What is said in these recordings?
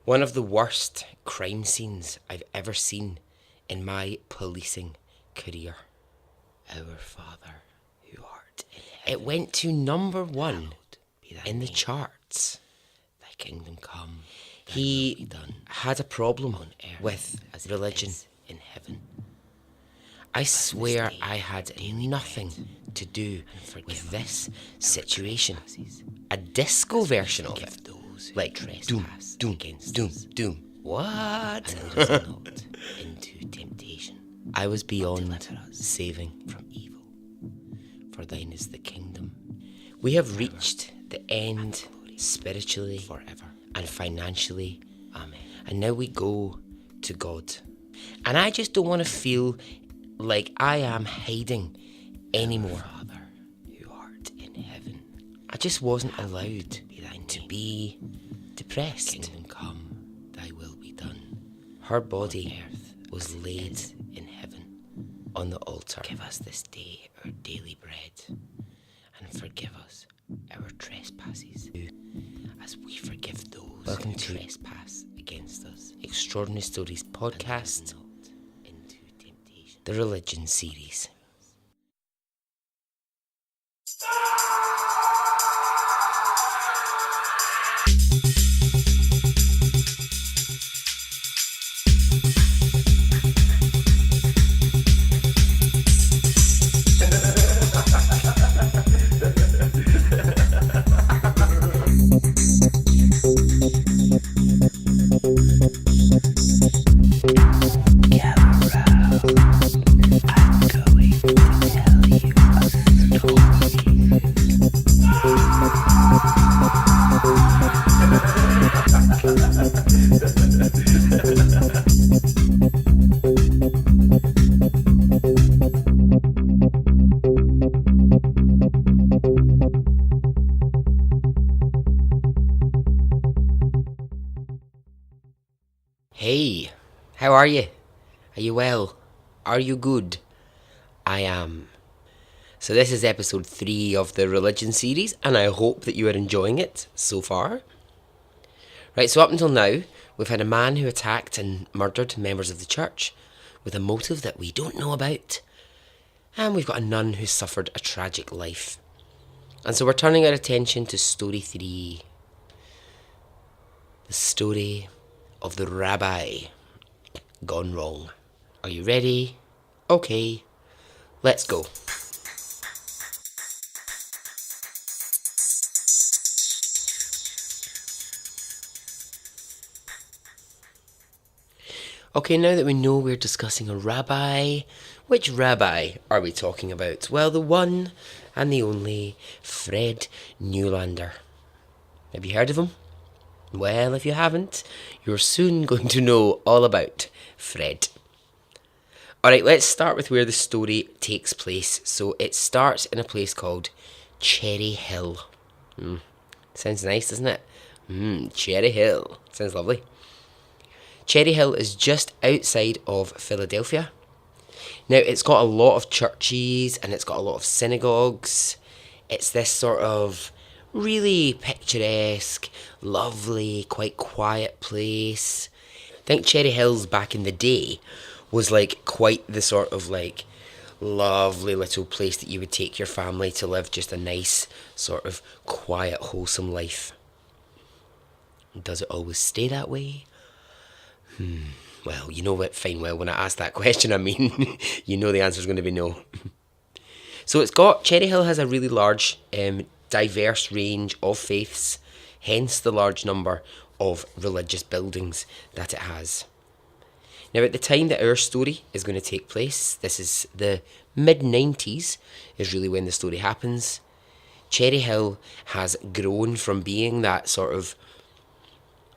One of the worst crime scenes I've ever seen in my policing career. Our Father, who art in heaven. It went to number one hallowed be thy in the name. charts. Thy kingdom come, thy will He be done had a problem on earth with as it religion. is in heaven. I swear day I had daily nothing bread, to do forgive with us this our situation. trespasses, A disco version of forgive it. those who Like doom, trespass doom, against doom, us. doom. What? And lead us not into temptation, I was beyond deliver us saving. from evil. For thine is the kingdom, We have reached the end glory spiritually forever. and financially, Amen. and now we go to God. And I just don't want to feel like I am hiding anymore. Father, who art in heaven, I just wasn't allowed be thy to name. be depressed. Kingdom come, thy will be done. Her body Earth was as it laid is in heaven. on the altar. Give us this day our daily bread, and forgive us our trespasses, as we forgive those Welcome who to trespass against us. Extraordinary Stories And lead us podcast, not into temptation. the religion series. Hey, how are you? Are you well? Are you good? I am. So this is episode 3 of the religion series, and I hope that you are enjoying it so far. Right, so up until now, we've had a man who attacked and murdered members of the church with a motive that we don't know about. And we've got a nun who suffered a tragic life. And so we're turning our attention to story 3. The story of the rabbi gone wrong. Are you ready? Okay, let's go. Okay, now that we know we're discussing a rabbi, which rabbi are we talking about? Well, the one and the only Fred Newlander. Have you heard of him? Well, if you haven't, you're soon going to know all about Fred. Alright, let's start with where the story takes place. So it starts in a place called Cherry Hill. Sounds nice, doesn't it? Cherry Hill. Sounds lovely. Cherry Hill is just outside of Philadelphia. Now, it's got a lot of churches and it's got a lot of synagogues. It's this sort of really picturesque, lovely, quite quiet place. I think Cherry Hills back in the day was like quite the sort of like lovely little place that you would take your family to live just a nice sort of quiet, wholesome life. Does it always stay that way? Well, you know what, fine, well, when I ask that question, I mean, you know the answer's going to be no. So Cherry Hill has a really large, diverse range of faiths, hence the large number of religious buildings that it has. Now, at the time that our story is going to take place, this is the mid-90s, is really when the story happens. Cherry Hill has grown from being that sort of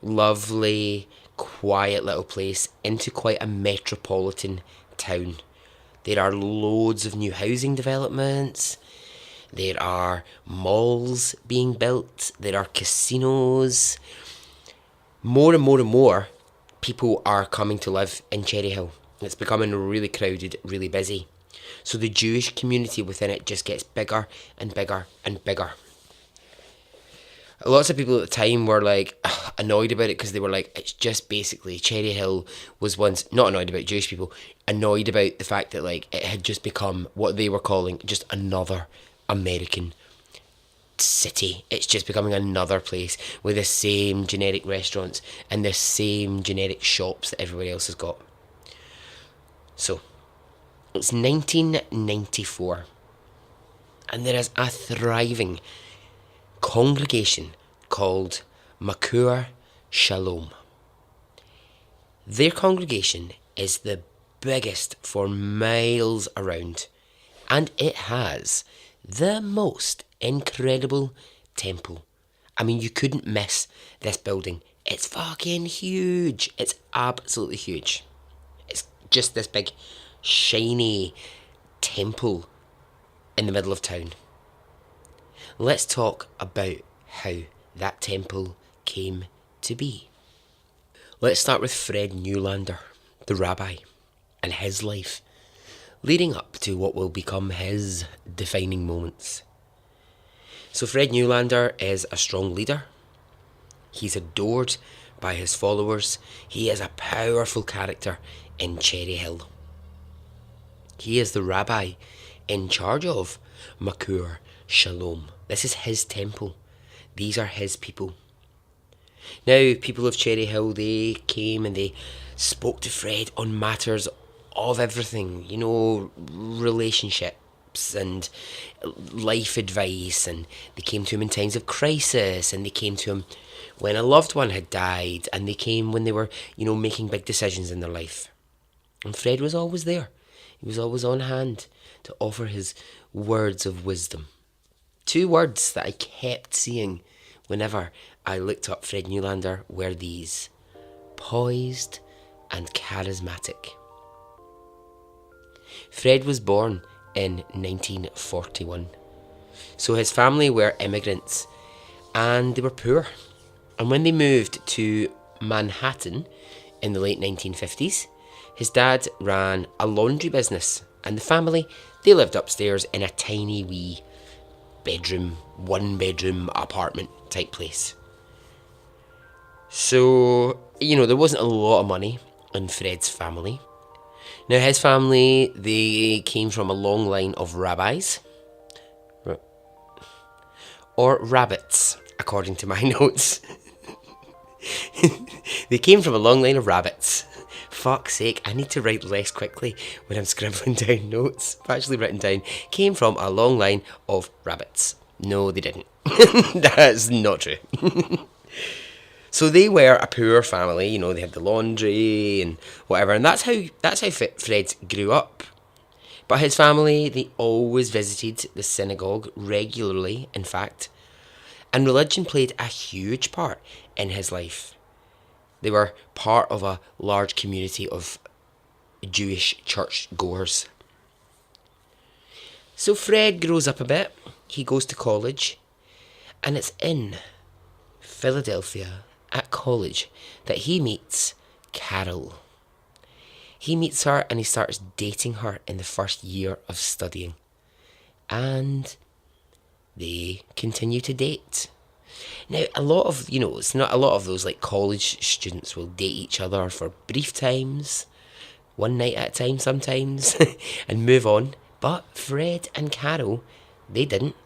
lovely, quiet little place into quite a metropolitan town. There are loads of new housing developments. There are malls being built. There are casinos. More and more and more people are coming to live in Cherry Hill. It's becoming really crowded, really busy. So the Jewish community within it just gets bigger and bigger and bigger. Lots of people at the time were like annoyed about it because they were like, it's just basically Cherry Hill was once not annoyed about Jewish people, annoyed about the fact that like it had just become what they were calling just another American city. It's just becoming another place with the same generic restaurants and the same generic shops that everybody else has got. So it's 1994, and there is a thriving congregation called Makur Shalom. Their congregation is the biggest for miles around, and it has the most incredible temple. I mean, you couldn't miss this building. It's fucking huge. It's absolutely huge. It's just this big, shiny temple in the middle of town. Let's talk about how that temple came to be. Let's start with Fred Newlander, the rabbi, and his life, leading up to what will become his defining moments. So Fred Newlander is a strong leader. He's adored by his followers. He is a powerful character in Cherry Hill. He is the rabbi in charge of Makur Shalom. This is his temple. These are his people. Now, people of Cherry Hill, they came and they spoke to Fred on matters of everything, you know, relationships and life advice, and they came to him in times of crisis, and they came to him when a loved one had died, and they came when they were, you know, making big decisions in their life. And Fred was always there. He was always on hand to offer his words of wisdom. 2 words that I kept seeing whenever I looked up Fred Newlander were these: poised and charismatic. Fred was born in 1941. So his family were immigrants and they were poor. And when they moved to Manhattan in the late 1950s, his dad ran a laundry business, and the family, they lived upstairs in a tiny wee bedroom, 1-bedroom apartment type place. So, you know, there wasn't a lot of money in Fred's family. Now, his family, they came from a long line of rabbis, or rabbits, according to my notes. They came from a long line of rabbits. Fuck's sake, I need to write less quickly when I'm scribbling down notes. I've actually written down, came from a long line of rabbits. No, they didn't. That's not true. So they were a poor family, you know, they had the laundry and whatever, and that's how Fred grew up. But his family, they always visited the synagogue regularly, in fact, and religion played a huge part in his life. They were part of a large community of Jewish church goers. So Fred grows up a bit, he goes to college, and it's in Philadelphia at college that he meets Carol. He meets her and he starts dating her in the first year of studying. And they continue to date. Now, a lot of, you know, it's not a lot of those like college students will date each other for brief times, one night at a time sometimes, and move on. But Fred and Carol, they didn't.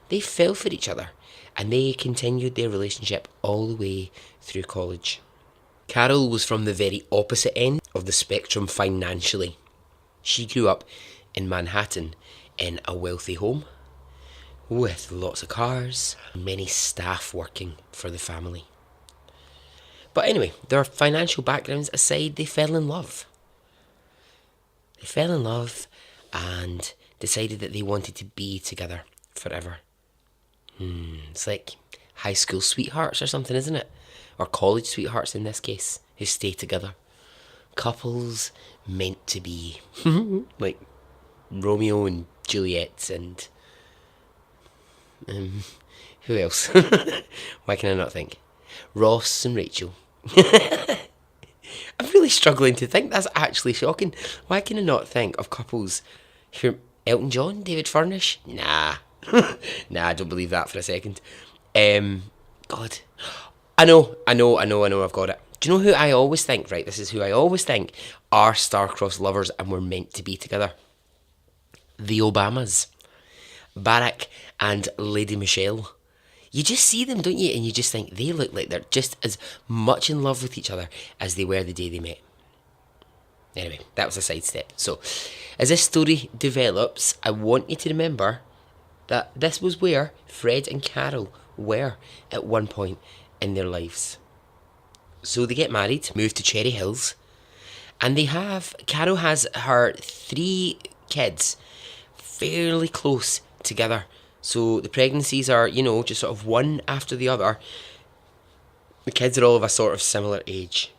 They fell for each other, and they continued their relationship all the way through college. Carol was from the very opposite end of the spectrum financially. She grew up in Manhattan in a wealthy home with lots of cars and many staff working for the family. But anyway, their financial backgrounds aside, they fell in love. They fell in love and decided that they wanted to be together forever. It's like high school sweethearts or something, isn't it? Or college sweethearts in this case, who stay together. Couples meant to be. Like Romeo and Juliet and... who else? Why can I not think? Ross and Rachel. I'm really struggling to think. That's actually shocking. Why can I not think of couples who... Elton John? David Furnish? Nah. Nah, I don't believe that for a second. God. I know, I've got it. Do you know who I always think, right? This is who I always think are star-crossed lovers and were meant to be together. The Obamas. Barack and Lady Michelle. You just see them, don't you? And you just think they look like they're just as much in love with each other as they were the day they met. Anyway, that was a sidestep. So, as this story develops, I want you to remember that this was where Fred and Carol were at one point in their lives. So they get married, move to Cherry Hills, and Carol has her 3 kids fairly close together. So the pregnancies are, just sort of one after the other. The kids are all of a sort of similar age.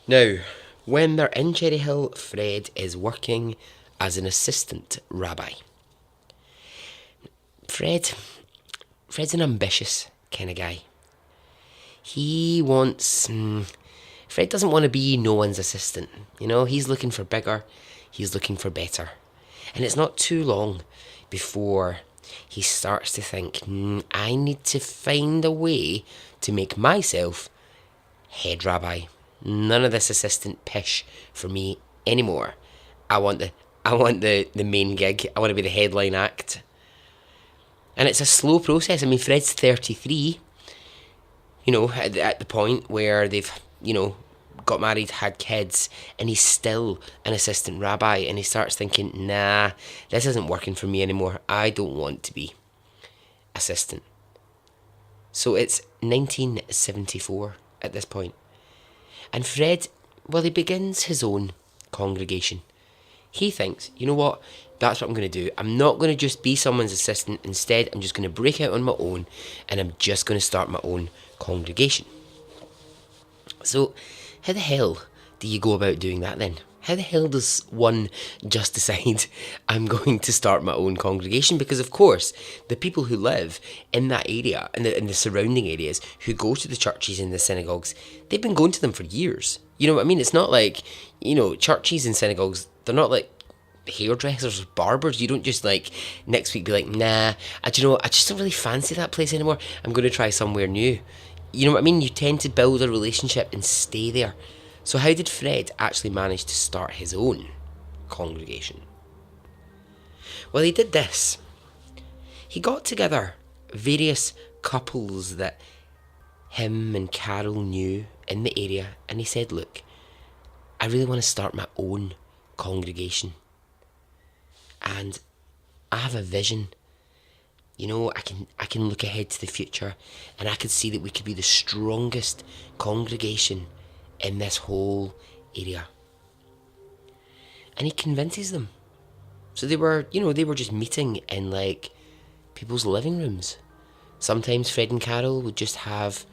Now, when they're in Cherry Hill, Fred is working as an assistant rabbi. Fred's an ambitious kind of guy. Fred doesn't want to be no one's assistant. He's looking for bigger, he's looking for better. And it's not too long before he starts to think, I need to find a way to make myself head rabbi. None of this assistant pish for me anymore. I want the main gig. I want to be the headline act. And it's a slow process. I mean, Fred's 33, at the point where they've, got married, had kids, and he's still an assistant rabbi, and he starts thinking, nah, this isn't working for me anymore. I don't want to be assistant. So it's 1974 at this point. And Fred, he begins his own congregation. He thinks, you know what, that's what I'm going to do. I'm not going to just be someone's assistant. Instead, I'm just going to break out on my own, and I'm just going to start my own congregation. So, how the hell do you go about doing that then? How the hell does one just decide, I'm going to start my own congregation? Because, of course, the people who live in that area, in the surrounding areas, who go to the churches and the synagogues, they've been going to them for years. You know what I mean? It's not like, churches and synagogues, they're not like hairdressers or barbers. You don't just next week be like, nah, I just don't really fancy that place anymore. I'm going to try somewhere new. You know what I mean? You tend to build a relationship and stay there. So how did Fred actually manage to start his own congregation? Well, he did this. He got together various couples that him and Carol knew in the area, and he said, look, I really want to start my own congregation. And I have a vision. I can look ahead to the future, and I can see that we could be the strongest congregation in this whole area. And he convinces them. So they were just meeting in people's living rooms. Sometimes Fred and Carol would just have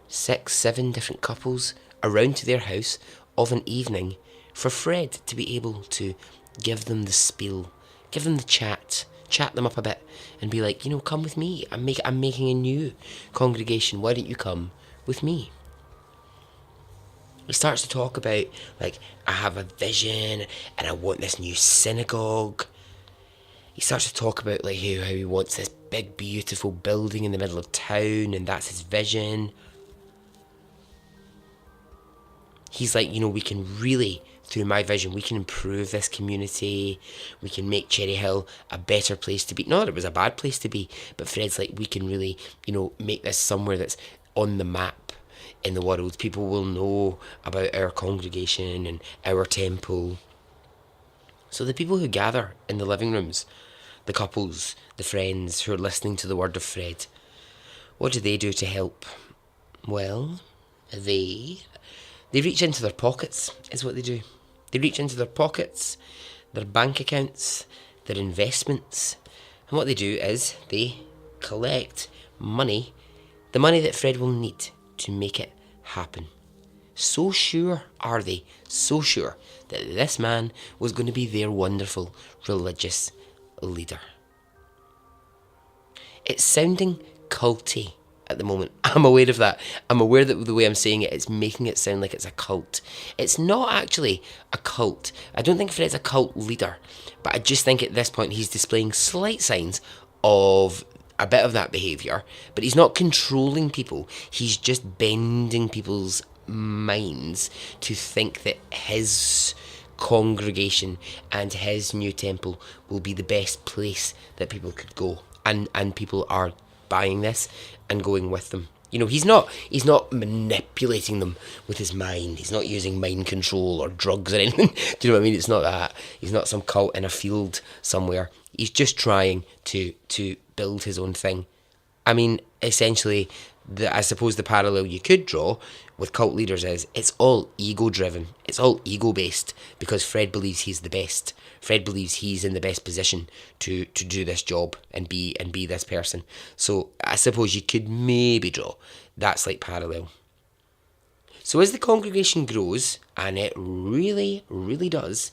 6, 7 different couples around to their house of an evening for Fred to be able to give them the spiel, give them the chat them up a bit, and be like, come with me. I'm making a new congregation. Why don't you come with me? He starts to talk about, I have a vision, and I want this new synagogue. He starts to talk about, how he wants this big, beautiful building in the middle of town, and that's his vision. He's like, we can really, through my vision, we can improve this community. We can make Cherry Hill a better place to be. Not that it was a bad place to be, but Fred's like, we can really, make this somewhere that's on the map in the world. People will know about our congregation and our temple. So the people who gather in the living rooms, the couples, the friends who are listening to the word of Fred, what do they do to help? Well, they reach into their pockets, is what they do. They reach into their pockets, their bank accounts, their investments, and what they do is they collect money, the money that Fred will need to make it happen. So sure are they, so sure that this man was going to be their wonderful religious leader. It's sounding culty at the moment. I'm aware of that. I'm aware that the way I'm saying it's making it sound like it's a cult. It's not actually a cult. I don't think Fred's a cult leader, but I just think at this point he's displaying slight signs of a bit of that behaviour, but he's not controlling people. He's just bending people's minds to think that his congregation and his new temple will be the best place that people could go, and people are buying this and going with them. You know, he's not manipulating them with his mind. He's not using mind control or drugs or anything. Do you know what I mean? It's not that. He's not some cult in a field somewhere. He's just trying to build his own thing. I mean, essentially, I suppose the parallel you could draw with cult leaders is it's all ego-driven. It's all ego-based because Fred believes he's the best. Fred believes he's in the best position to do this job and be this person. So I suppose you could maybe draw that slight parallel. So as the congregation grows, and it really, really does,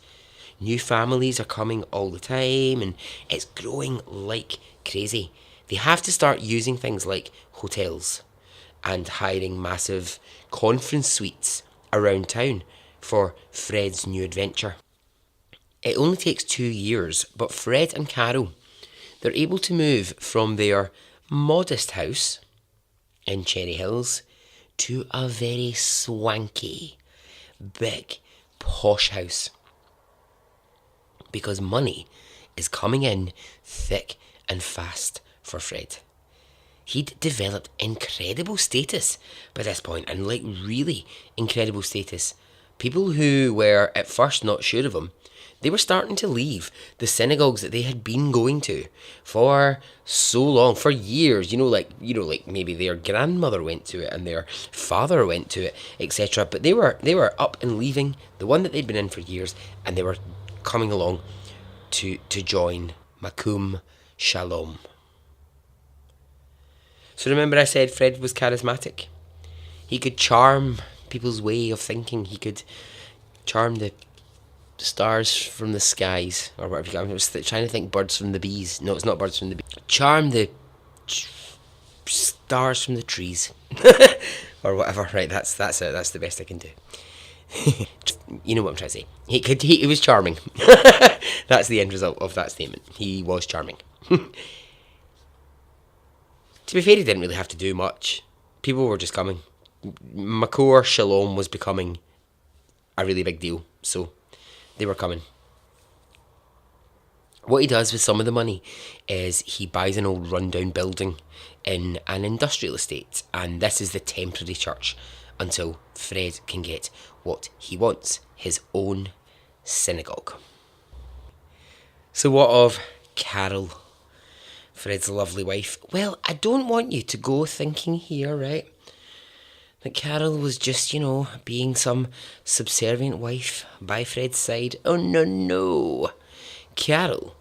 new families are coming all the time and it's growing like crazy. They have to start using things like hotels and hiring massive conference suites around town for Fred's new adventure. It only takes 2 years, but Fred and Carol, they're able to move from their modest house in Cherry Hills to a very swanky, big, posh house. Because money is coming in thick and fast for Fred. He'd developed incredible status by this point, and like really incredible status. People who were at first not sure of him, they were starting to leave the synagogues that they had been going to for so long, for years. Like maybe their grandmother went to it and their father went to it, etc. But they were up and leaving the one that they'd been in for years, and they were coming along to join Makum Shalom. So remember I said Fred was charismatic? He could charm people's way of thinking. He could charm the stars from the skies, or whatever. I was trying to think birds from the bees. No, it's not birds from the bees. Charm the stars from the trees. Or whatever. Right, that's it. That's the best I can do. You know what I'm trying to say. He was charming. That's the end result of that statement. He was charming. To be fair, he didn't really have to do much. People were just coming. Makor Shalom was becoming a really big deal, so they were coming. What he does with some of the money is he buys an old rundown building in an industrial estate, and this is the temporary church until Fred can get what he wants, his own synagogue. So what of Carol, Fred's lovely wife? Well, I don't want you to go thinking here, right, that Carol was just, being some subservient wife by Fred's side. Oh, no. Carol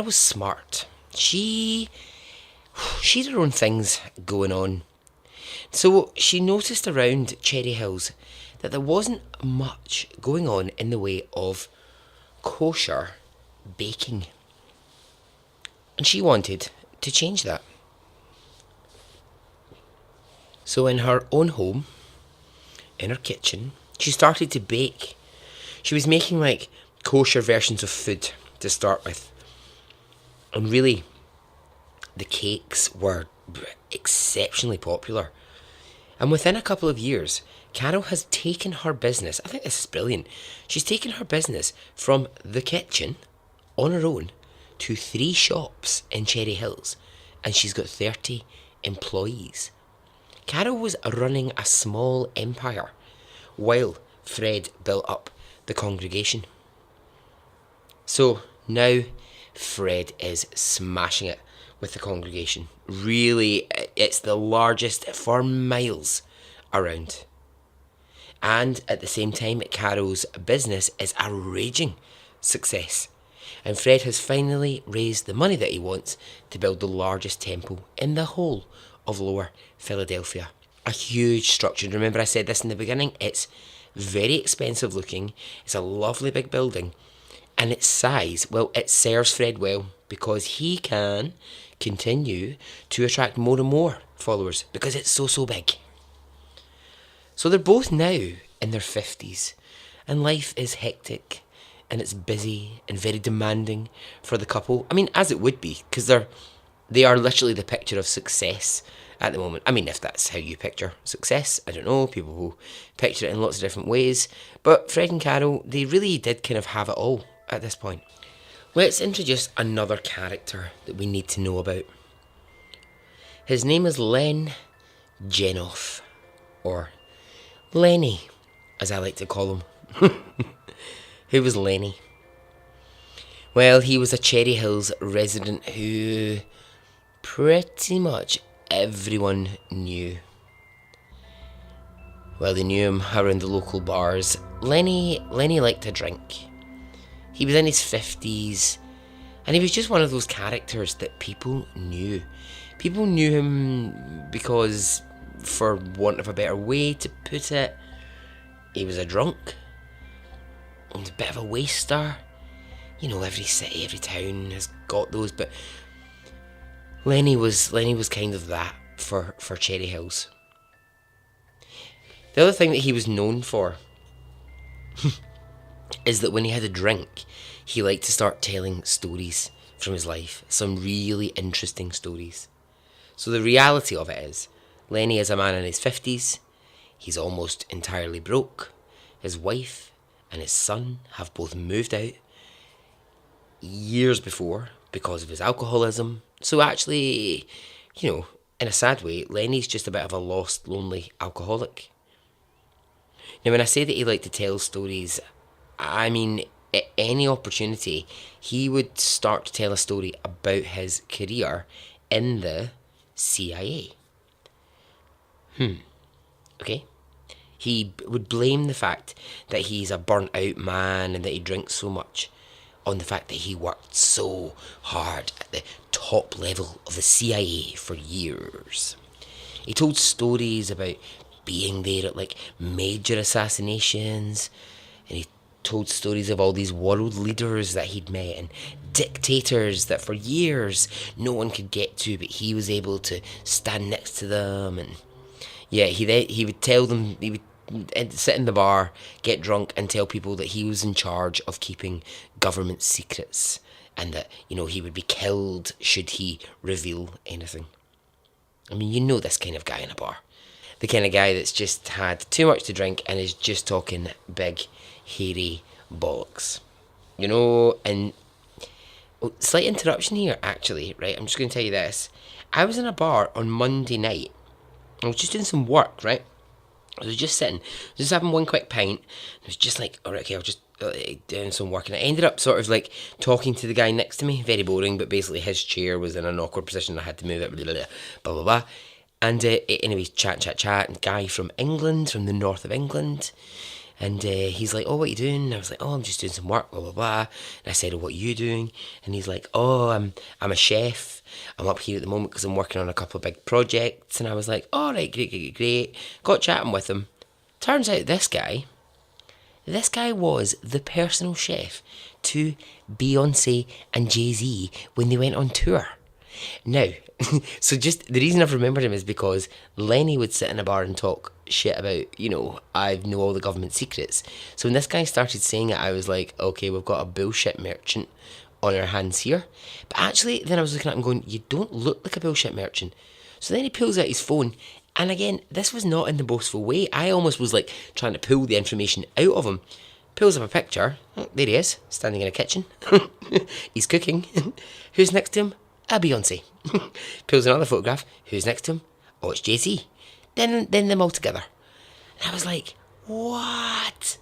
was smart. She had her own things going on. So she noticed around Cherry Hills that there wasn't much going on in the way of kosher baking. And she wanted to change that. So in her own home, in her kitchen, she started to bake. She was making like kosher versions of food to start with. And really, the cakes were exceptionally popular. And within a couple of years, Carol has taken her business, I think this is brilliant, she's taken her business from the kitchen on her own to 3 shops in Cherry Hills, and she's got 30 employees. Carol was running a small empire while Fred built up the congregation. So now Fred is smashing it with the congregation. Really, it's the largest for miles around. And at the same time, Carol's business is a raging success. And Fred has finally raised the money that he wants to build the largest temple in the whole of Lower Philadelphia. A huge structure. Remember I said this in the beginning? It's very expensive looking. It's a lovely big building. And its size, well, it serves Fred well because he can continue to attract more and more followers because it's so big. So they're both now in their 50s and life is hectic and it's busy and very demanding for the couple. I mean, as it would be, because they're They are literally the picture of success at the moment. I mean, if that's how you picture success, I don't know. People will picture it in lots of different ways. But Fred and Carol, they really did kind of have it all at this point. Let's introduce another character that we need to know about. His name is Len Jenoff, or Lenny, as I like to call him. Who was Lenny? Well, he was a Cherry Hills resident who pretty much everyone knew. Well, they knew him around the local bars. Lenny liked to drink. He was in his 50s, and he was just one of those characters that people knew. People knew him because, for want of a better way to put it, he was a drunk. He was a bit of a waster. You know, every city, every town has got those, but Lenny was kind of that for Cherry Hills. The other thing that he was known for is that when he had a drink, he liked to start telling stories from his life. Some really interesting stories. So the reality of it is, Lenny is a man in his 50s. He's almost entirely broke. His wife and his son have both moved out years before because of his alcoholism. So actually, you know, in a sad way, Lenny's just a bit of a lost, lonely alcoholic. Now, when I say that he liked to tell stories, I mean, at any opportunity, he would start to tell a story about his career in the CIA. Okay? He would blame the fact that he's a burnt out man and that he drinks so much on the fact that he worked so hard at the top level of the CIA for years. He told stories about being there at like major assassinations, and he told stories of all these world leaders that he'd met and dictators that for years no one could get to, but he was able to stand next to them. And yeah, he would tell them, he would sit in the bar, get drunk, and tell people that he was in charge of keeping government secrets, and that, you know, he would be killed should he reveal anything. I mean, you know this kind of guy in a bar. The kind of guy that's just had too much to drink and is just talking big, hairy bollocks. You know, and slight interruption here, actually, right? I'm just going to tell you this. I was in a bar on Monday night. I was just doing some work, right? I was just sitting, just having one quick pint. I was just like, alright, okay, I'll just doing some work. And I ended up sort of like talking to the guy next to me. Very boring, but basically his chair was in an awkward position. I had to move it, blah, blah, blah, blah, blah, blah. And anyway, chat. And guy from England, from the north of England. And he's like, oh, what are you doing? And I was like, oh, I'm just doing some work, blah, blah, blah. And I said, oh, what are you doing? And he's like, oh, I'm a chef. I'm up here at the moment because I'm working on a couple of big projects. And I was like, all right, great. Got chatting with him. Turns out this guy was the personal chef to Beyonce and Jay-Z when they went on tour. Now, so just the reason I've remembered him is because Lenny would sit in a bar and talk shit about, you know, I know all the government secrets. So when this guy started saying it, I was like, okay, we've got a bullshit merchant on our hands here. But actually, then I was looking at him going, you don't look like a bullshit merchant. So then he pulls out his phone. And again, this was not in the boastful way. I almost was like trying to pull the information out of him. Pulls up a picture. Oh, there he is, standing in a kitchen. He's cooking. Who's next to him? Beyonce. Pulls another photograph. Who's next to him? Oh, it's Jay-Z. Then them all together. And I was like, what?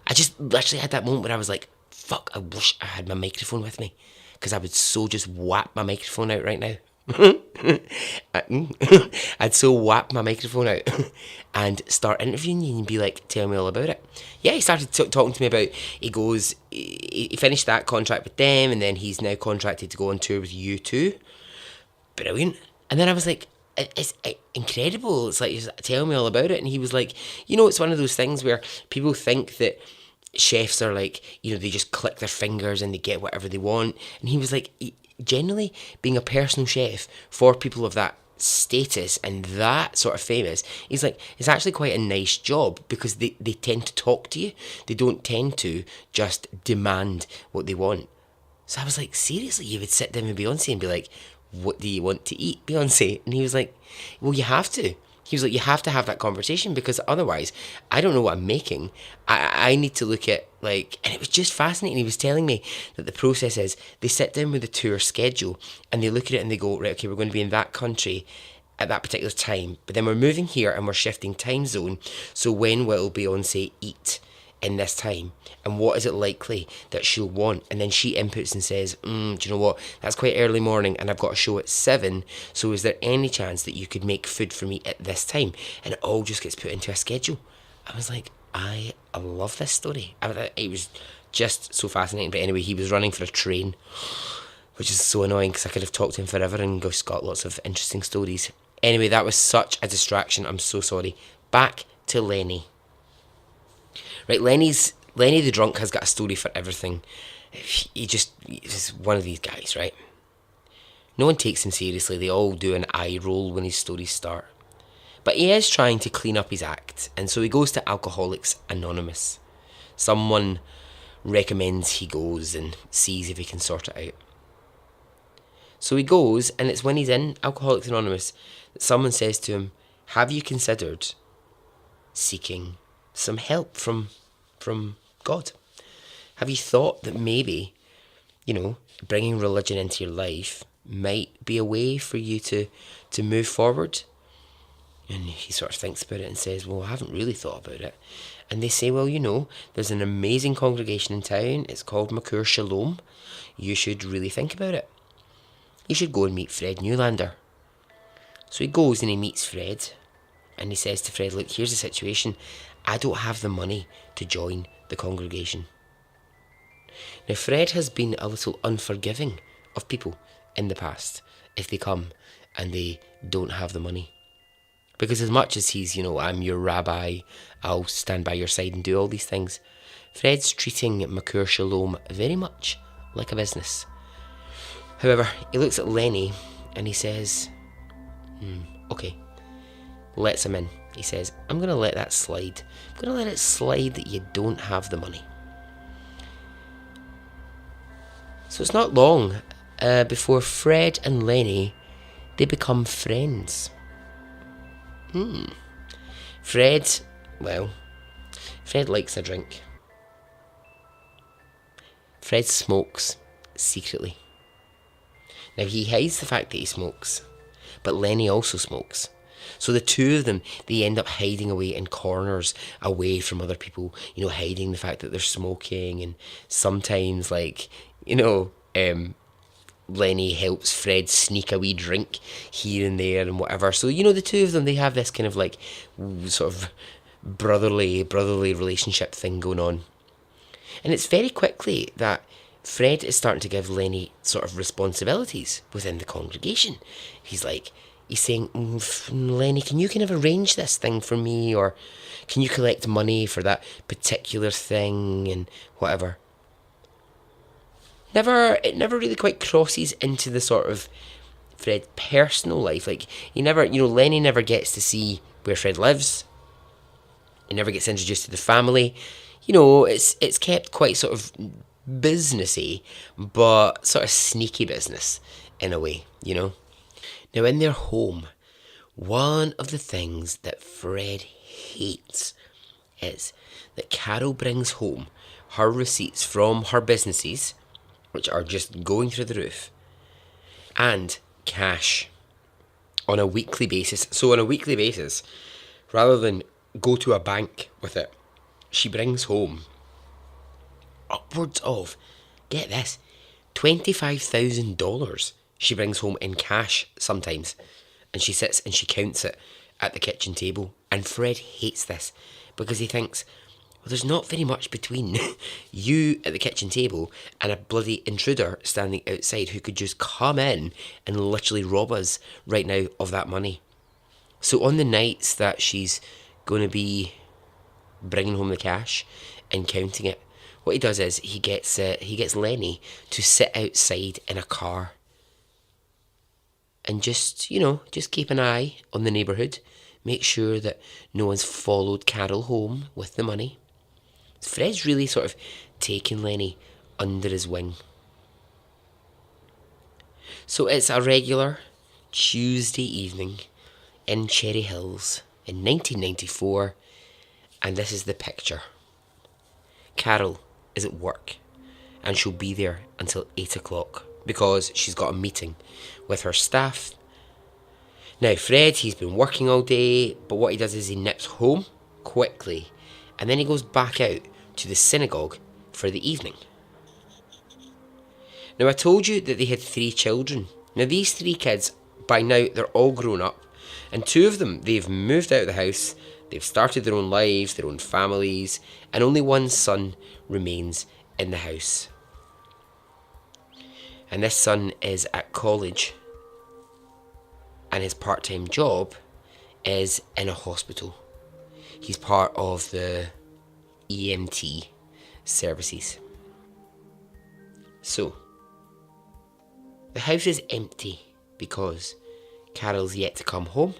I just literally had that moment where I was like, fuck, I wish I had my microphone with me, because I would so just whap my microphone out right now. I'd so whap my microphone out and start interviewing you and be like, tell me all about it. Yeah, he started talking to me about, he finished that contract with them, and then he's now contracted to go on tour with U2. Brilliant. And then I was like, it's incredible. It's like, tell me all about it. And he was like, you know, it's one of those things where people think that chefs are like, you know, they just click their fingers and they get whatever they want. And he was like, generally being a personal chef for people of that status and that sort of famous, he's like, it's actually quite a nice job, because they tend to talk to you. They don't tend to just demand what they want. So I was like, seriously, you would sit down with Beyonce and be like, what do you want to eat, Beyonce? And he was like, well, you have to. He was like, you have to have that conversation because otherwise, I don't know what I'm making. I need to look at, like, and it was just fascinating. He was telling me that the process is they sit down with the tour schedule and they look at it and they go, right, okay, we're going to be in that country at that particular time, but then we're moving here and we're shifting time zone. So when will Beyonce eat in this time, and what is it likely that she'll want? And then she inputs and says, do you know what, that's quite early morning and I've got a show at 7, so is there any chance that you could make food for me at this time? And it all just gets put into a schedule. I was like, I love this story. It was just so fascinating. But anyway, he was running for a train, which is so annoying because I could have talked to him forever and just got lots of interesting stories. Anyway, that was such a distraction. I'm so sorry. Back to Lenny. Right, Lenny the drunk has got a story for everything. He's one of these guys, right? No one takes him seriously. They all do an eye roll when his stories start. But he is trying to clean up his act, and so he goes to Alcoholics Anonymous. Someone recommends he goes and sees if he can sort it out. So he goes, and it's when he's in Alcoholics Anonymous that someone says to him, have you considered seeking some help from God? Have you thought that maybe, bringing religion into your life might be a way for you to move forward? And he sort of thinks about it and says, well, I haven't really thought about it. And they say, well, there's an amazing congregation in town. It's called Makur Shalom. You should really think about it. You should go and meet Fred Newlander. So he goes and he meets Fred. And he says to Fred, look, here's the situation. I don't have the money to join the congregation. Now, Fred has been a little unforgiving of people in the past if they come and they don't have the money. Because as much as he's, I'm your rabbi, I'll stand by your side and do all these things, Fred's treating Makur Shalom very much like a business. However, he looks at Lenny and he says, okay, lets him in. He says, I'm going to let that slide. I'm going to let it slide that you don't have the money. So it's not long before Fred and Lenny, they become friends. Fred likes a drink. Fred smokes secretly. Now he hides the fact that he smokes, but Lenny also smokes. So the two of them, they end up hiding away in corners away from other people, hiding the fact that they're smoking. And sometimes, Lenny helps Fred sneak a wee drink here and there and whatever. So, the two of them, they have this kind of sort of brotherly relationship thing going on. And it's very quickly that Fred is starting to give Lenny sort of responsibilities within the congregation. He's saying, Lenny, can you kind of arrange this thing for me? Or can you collect money for that particular thing and whatever? It never really quite crosses into the sort of Fred personal life. Lenny never gets to see where Fred lives. He never gets introduced to the family. It's kept quite sort of businessy, but sort of sneaky business in a way, Now in their home, one of the things that Fred hates is that Carol brings home her receipts from her businesses, which are just going through the roof, and cash on a weekly basis. So on a weekly basis, rather than go to a bank with it, she brings home upwards of, get this, $25,000 she brings home in cash sometimes. And she sits and she counts it at the kitchen table. And Fred hates this because he thinks, well, there's not very much between you at the kitchen table and a bloody intruder standing outside who could just come in and literally rob us right now of that money. So on the nights that she's going to be bringing home the cash and counting it, what he does is he gets Lenny to sit outside in a car and just keep an eye on the neighbourhood, make sure that no one's followed Carol home with the money. Fred's really sort of taken Lenny under his wing. So it's a regular Tuesday evening in Cherry Hills in 1994, and this is the picture. Carol is at work, and she'll be there until 8 o'clock because she's got a meeting with her staff. Now Fred, he's been working all day, but what he does is he nips home quickly, and then he goes back out to the synagogue for the evening. Now I told you that they had 3 children. Now these 3 kids, by now they're all grown up, and 2 of them, they've moved out of the house, they've started their own lives, their own families, and only one son remains in the house. And this son is at college, and his part-time job is in a hospital. He's part of the EMT services. So, the house is empty because Carol's yet to come home,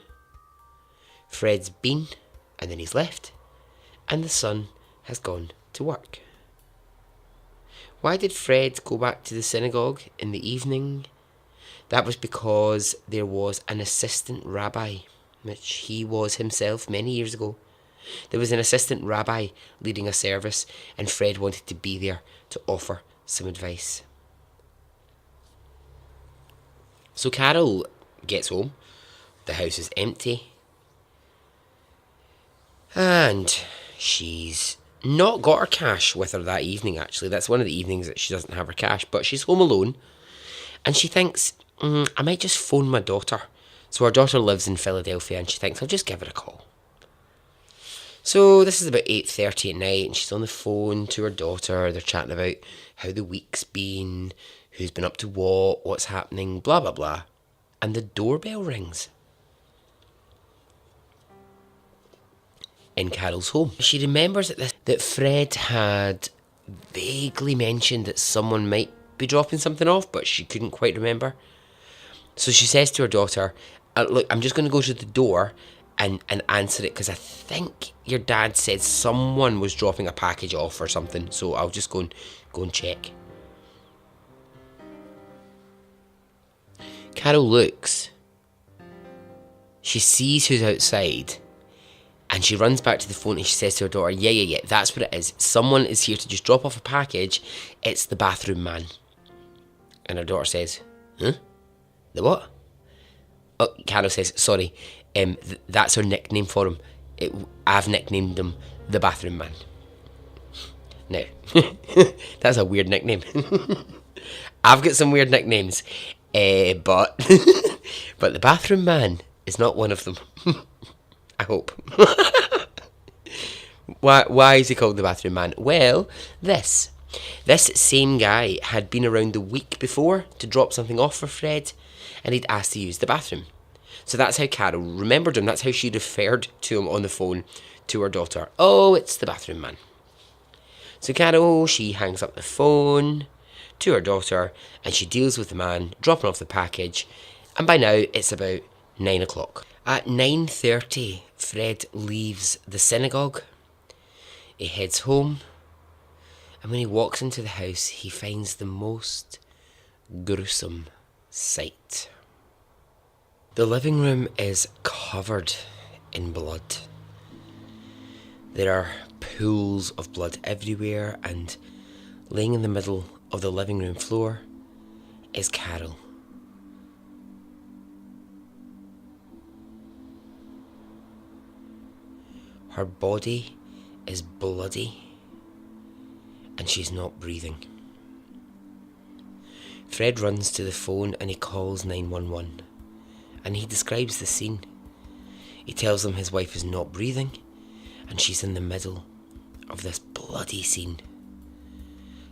Fred's been and then he's left, and the son has gone to work. Why did Fred go back to the synagogue in the evening? That was because there was an assistant rabbi, which he was himself many years ago. There was an assistant rabbi leading a service, and Fred wanted to be there to offer some advice. So Carol gets home, the house is empty, and she's not got her cash with her that evening, actually. That's one of the evenings that she doesn't have her cash, but she's home alone, and she thinks, I might just phone my daughter. So her daughter lives in Philadelphia, and she thinks, I'll just give her a call. So this is about 8:30 at night, and she's on the phone to her daughter. They're chatting about how the week's been, who's been up to what's happening, blah, blah, blah. And the doorbell rings in Carol's home. She remembers that Fred had vaguely mentioned that someone might be dropping something off, but she couldn't quite remember. So she says to her daughter, look, I'm just going to go to the door and answer it, because I think your dad said someone was dropping a package off or something, so I'll just go and check. Carol looks. She sees who's outside, and she runs back to the phone and she says to her daughter, yeah, that's what it is. Someone is here to just drop off a package. It's the bathroom man. And her daughter says, huh? The what? Oh, Carol says, sorry, that's her nickname for him. I've nicknamed him the bathroom man. Now, that's a weird nickname. I've got some weird nicknames, but the bathroom man is not one of them. I hope. Why is he called the bathroom man? Well, this same guy had been around the week before to drop something off for Fred, and he'd asked to use the bathroom. So that's how Carol remembered him. That's how she referred to him on the phone to her daughter. Oh, it's the bathroom man. So Carol, she hangs up the phone to her daughter, and she deals with the man dropping off the package, and by now it's about 9 o'clock. At 9:30, Fred leaves the synagogue. He heads home, and when he walks into the house, he finds the most gruesome sight. The living room is covered in blood. There are pools of blood everywhere, and laying in the middle of the living room floor is Carol. Her body is bloody, and she's not breathing. Fred runs to the phone and he calls 911, and he describes the scene. He tells them his wife is not breathing, and she's in the middle of this bloody scene.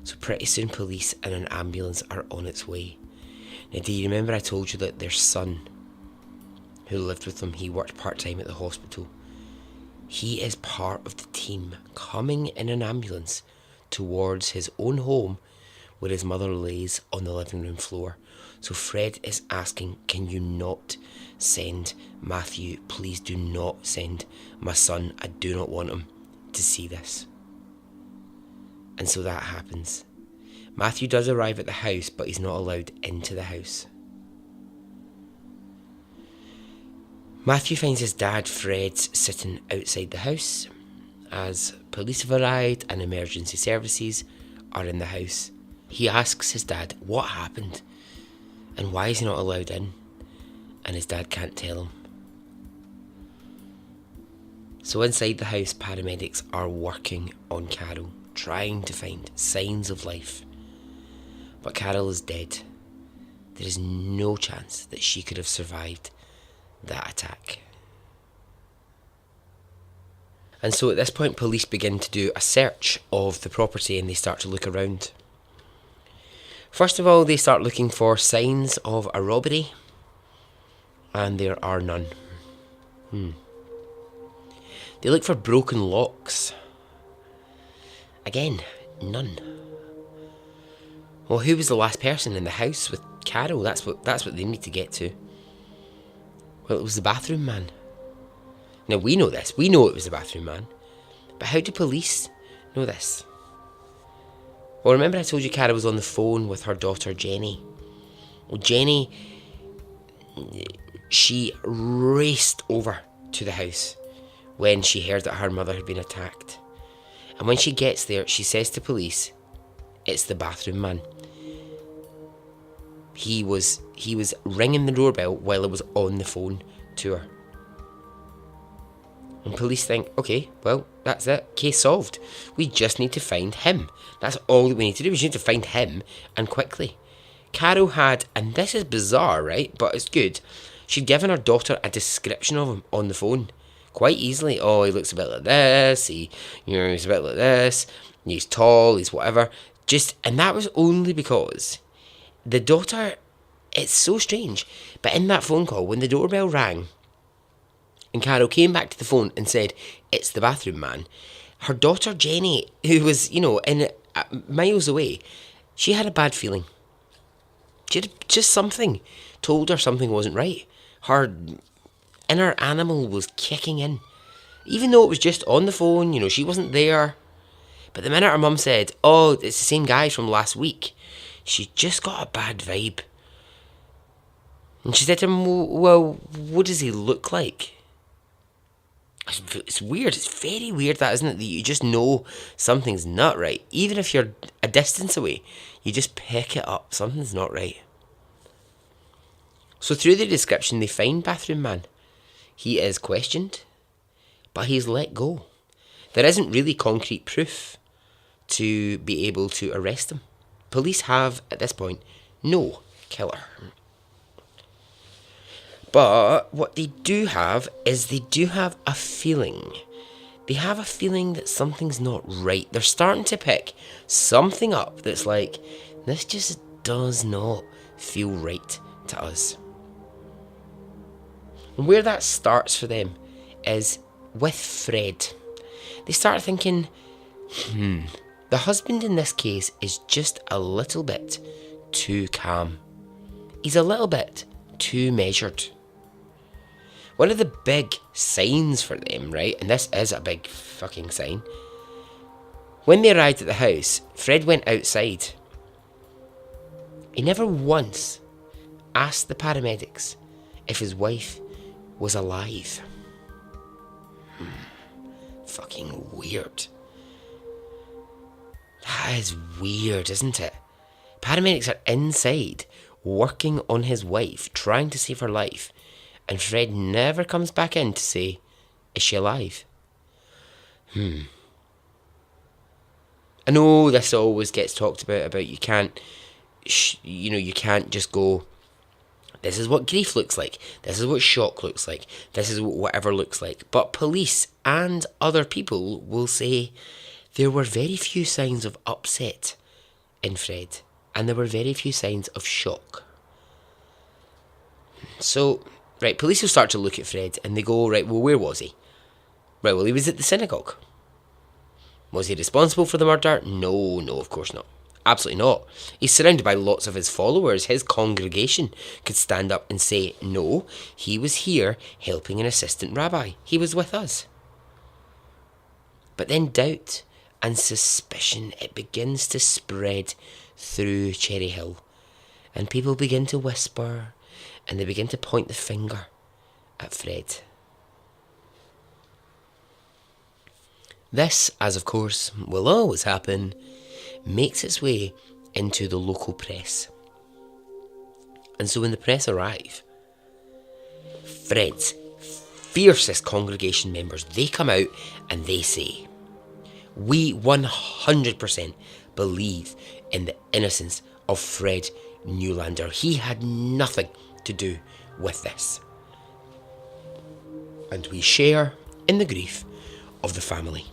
So pretty soon police and an ambulance are on its way. Now, do you remember I told you that their son, who lived with them, he worked part-time at the hospital. He is part of the team coming in an ambulance towards his own home where his mother lays on the living room floor. So Fred is asking, can you not send Matthew? Please do not send my son. I do not want him to see this. And so that happens. Matthew does arrive at the house, but he's not allowed into the house. Matthew finds his dad, Fred, sitting outside the house as police have arrived and emergency services are in the house. He asks his dad what happened and why is he not allowed in, and his dad can't tell him. So inside the house, paramedics are working on Carol, trying to find signs of life. But Carol is dead. There is no chance that she could have survived that attack. And so at this point, police begin to do a search of the property and they start to look around. First of all, they start looking for signs of a robbery, and there are none. They look for broken locks. Again, none. Well, who was the last person in the house with Carol? That's what they need to get to. Well, it was the bathroom man. Now, we know this. We know it was the bathroom man. But how do police know this? Well, remember I told you Carol was on the phone with her daughter, Jenny. Well, Jenny, she raced over to the house when she heard that her mother had been attacked. And when she gets there, she says to police, it's the bathroom man. He was ringing the doorbell while I was on the phone to her. And police think, okay, well, that's it. Case solved. We just need to find him. That's all that we need to do. We just need to find him, and quickly. Carol had, and this is bizarre, right? But it's good. She'd given her daughter a description of him on the phone. Quite easily. Oh, he looks a bit like this. He's a bit like this. He's tall. He's whatever. And that was only because the daughter, it's so strange, but in that phone call, when the doorbell rang, and Carol came back to the phone and said, it's the bathroom man, her daughter Jenny, who was, in miles away, she had a bad feeling. She had just something told her something wasn't right. Her inner animal was kicking in. Even though it was just on the phone, she wasn't there. But the minute her mum said, oh, it's the same guy from last week, she just got a bad vibe. And she said to him, well, what does he look like? It's weird. It's very weird, that, isn't it? That you just know something's not right. Even if you're a distance away, you just pick it up. Something's not right. So through the description, they find bathroom man. He is questioned, but he's let go. There isn't really concrete proof to be able to arrest him. Police have, at this point, no killer. But what they do have is they do have a feeling. They have a feeling that something's not right. They're starting to pick something up that's like, this just does not feel right to us. And where that starts for them is with Fred. They start thinking, the husband in this case is just a little bit too calm. He's a little bit too measured. One of the big signs for them, right, and this is a big fucking sign, when they arrived at the house, Fred went outside. He never once asked the paramedics if his wife was alive. Fucking weird. That is weird, isn't it? Paramedics are inside, working on his wife, trying to save her life, and Fred never comes back in to say, is she alive? I know this always gets talked about you can't, you can't just go, this is what grief looks like, this is what shock looks like, this is what whatever looks like. But police and other people will say there were very few signs of upset in Fred, and there were very few signs of shock. So, right, police will start to look at Fred and they go, right, well, where was he? Right, well, he was at the synagogue. Was he responsible for the murder? No, of course not. Absolutely not. He's surrounded by lots of his followers. His congregation could stand up and say, no, he was here helping an assistant rabbi. He was with us. But then doubt and suspicion, it begins to spread through Cherry Hill. And people begin to whisper, and they begin to point the finger at Fred. This, as of course will always happen, makes its way into the local press. And so when the press arrive, Fred's fiercest congregation members, they come out and they say, we 100% believe in the innocence of Fred Newlander. He had nothing to do with this. And we share in the grief of the family.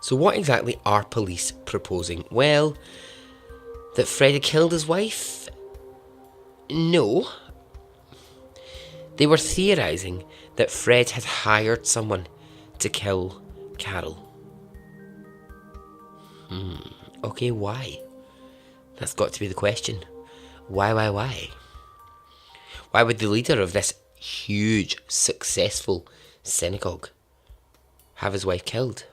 So what exactly are police proposing? Well, that Fred had killed his wife? No. They were theorising that Fred had hired someone to kill Carol. Okay, why? That's got to be the question. Why? Why would the leader of this huge, successful synagogue have his wife killed?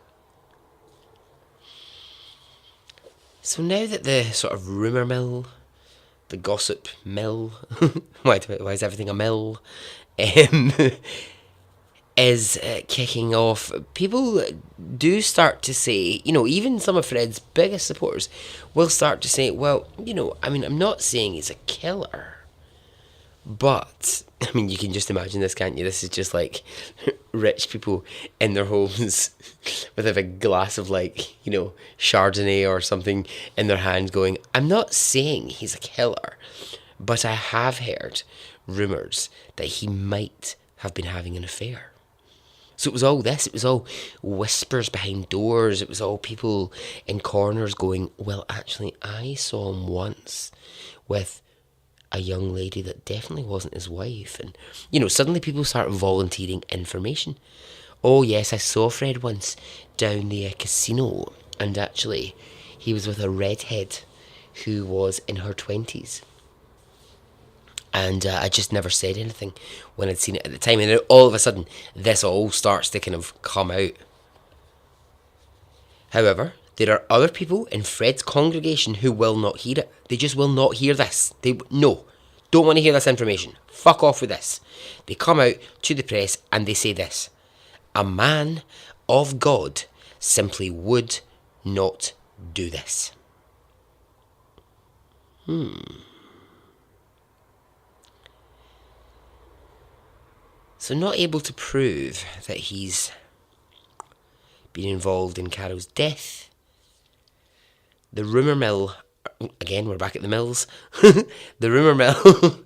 So now that the sort of rumour mill, the gossip mill, why is everything a mill, is kicking off, people do start to say, even some of Fred's biggest supporters will start to say, well, I'm not saying he's a killer, but, you can just imagine this, can't you? This is just like rich people in their homes with a big glass of Chardonnay or something in their hand going, I'm not saying he's a killer, but I have heard rumours that he might have been having an affair. So it was all this, it was all whispers behind doors, it was all people in corners going, well, actually, I saw him once with a young lady that definitely wasn't his wife. And, suddenly people start volunteering information. Oh, yes, I saw Fred once down the casino, and actually, he was with a redhead who was in her 20s. And I just never said anything when I'd seen it at the time. And then all of a sudden, this all starts to kind of come out. However, there are other people in Fred's congregation who will not hear it. They just will not hear this. Don't want to hear this information. Fuck off with this. They come out to the press and they say this. A man of God simply would not do this. So not able to prove that he's been involved in Carol's death, the rumour mill, again we're back at the mills, the rumour mill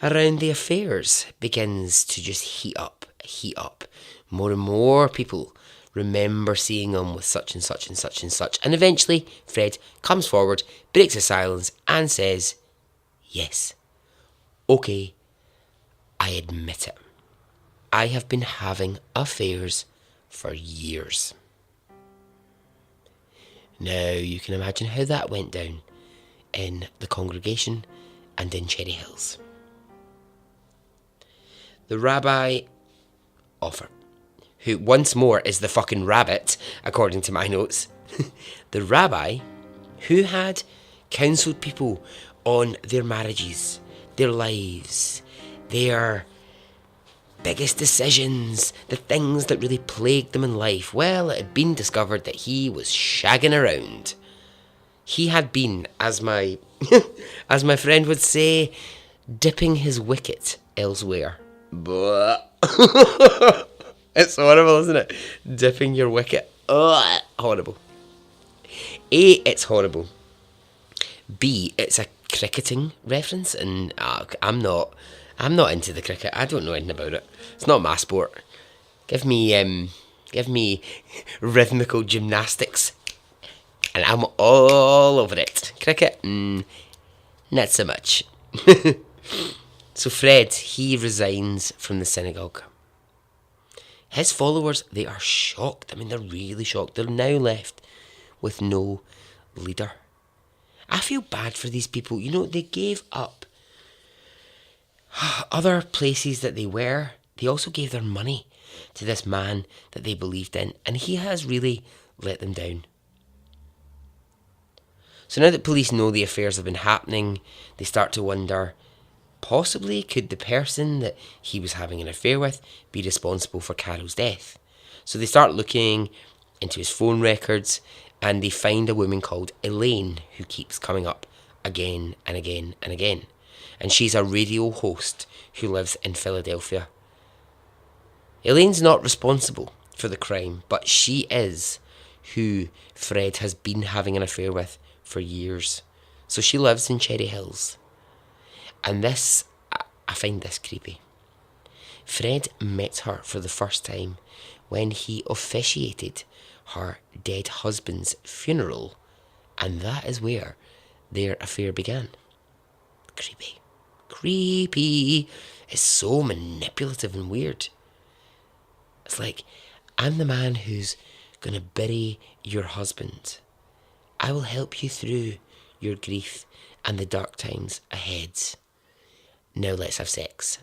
around the affairs begins to just heat up. More and more people remember seeing him with such and such and such and such. And eventually Fred comes forward, breaks his silence and says, yes, okay, I admit it. I have been having affairs for years. Now you can imagine how that went down in the congregation and in Cherry Hills. The rabbi offer, who once more is the fucking rabbit, according to my notes, the rabbi who had counselled people on their marriages, their lives, their biggest decisions, the things that really plagued them in life. Well, it had been discovered that he was shagging around. He had been, as my as my friend would say, dipping his wicket elsewhere. It's horrible, isn't it? Dipping your wicket. Ugh, horrible. A, it's horrible. B, it's a cricketing reference, and I'm not into the cricket. I don't know anything about it. It's not my sport. Give me rhythmical gymnastics, and I'm all over it. Cricket, not so much. So Fred, he resigns from the synagogue. His followers, they are shocked. I mean, they're really shocked. They're now left with no leader. I feel bad for these people. They gave up other places that they were. They also gave their money to this man that they believed in, and he has really let them down. So now that police know the affairs have been happening, they start to wonder, possibly could the person that he was having an affair with be responsible for Carol's death? So they start looking into his phone records and they find a woman called Elaine who keeps coming up again and again and again. And she's a radio host who lives in Philadelphia. Elaine's not responsible for the crime, but she is who Fred has been having an affair with for years. So she lives in Cherry Hills. And this, I find this creepy. Fred met her for the first time when he officiated her dead husband's funeral, and that is where their affair began. Creepy. Creepy. It's so manipulative and weird. It's like, I'm the man who's gonna bury your husband. I will help you through your grief and the dark times ahead. Now let's have sex.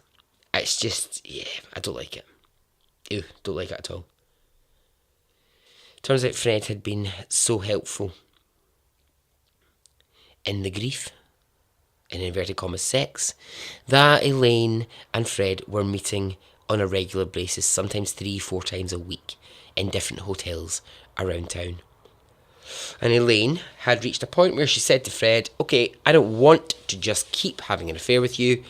It's just, yeah, I don't like it. Ew, don't like it at all. Turns out Fred had been so helpful in the grief, in inverted commas sex, that Elaine and Fred were meeting on a regular basis, sometimes 3-4 times a week, in different hotels around town. And Elaine had reached a point where she said to Fred, okay, I don't want to just keep having an affair with you.